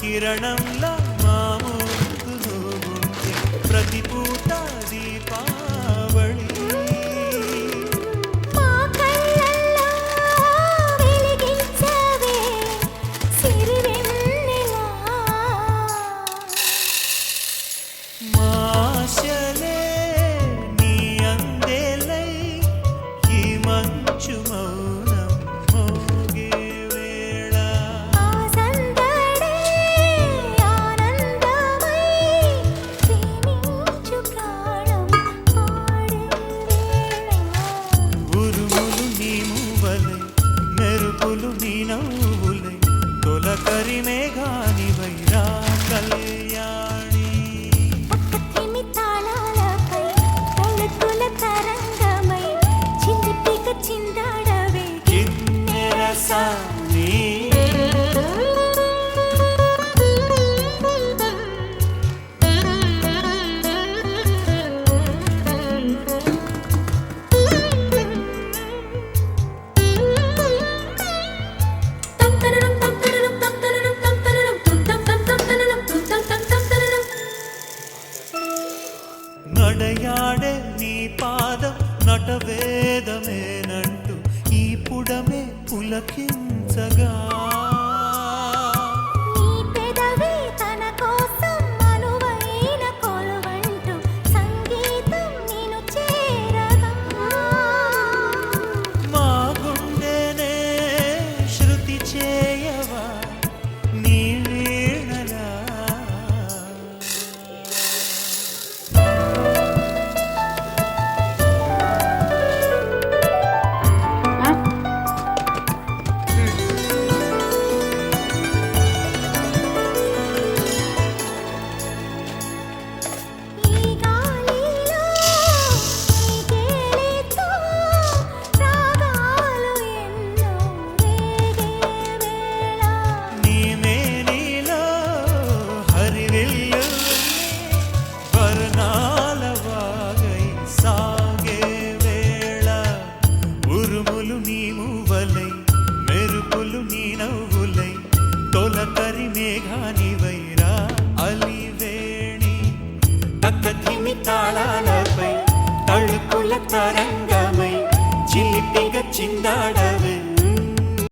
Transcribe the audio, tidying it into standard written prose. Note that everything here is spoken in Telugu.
కిరణంలా మా ముందు నువ్వుంటే ప్రతి పూట దీపావళి తొలకరి మేఘానివై రా కళ్యాణి పక్కతిమి తాళాలపై తొలతుల తరంగమై చిందిపిక చిందాడవే కిన్నెర సాని నడయాడే నీ పాదం నటవేదమేనంటూ ఈ పుడమే పులకించగా నీ పెదవి తన కోసం అనువైన కొలువంటూ సంగీతం నిన్ను చేరగా మా గుండెనే శృతి చేయవా నీ వీణలా మెరుపులు నీ నవ్వులై తొలకరి మేఘానివైరా అలివేణి తక్కధిమి తాళాలపై తళుకుల తరంగ